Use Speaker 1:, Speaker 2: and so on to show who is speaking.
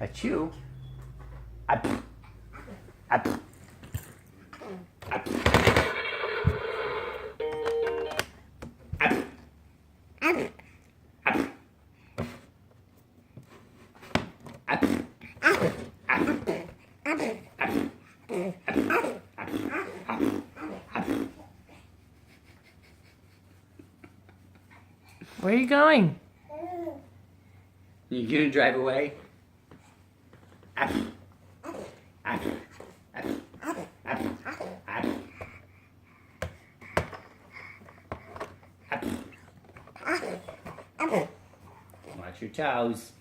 Speaker 1: A chew. Up. Up. Up. Up. Up. Up. Up.
Speaker 2: Where are you going?
Speaker 1: You gonna drive away? Up. Up. Up. Up. Up. Up. Watch your toes.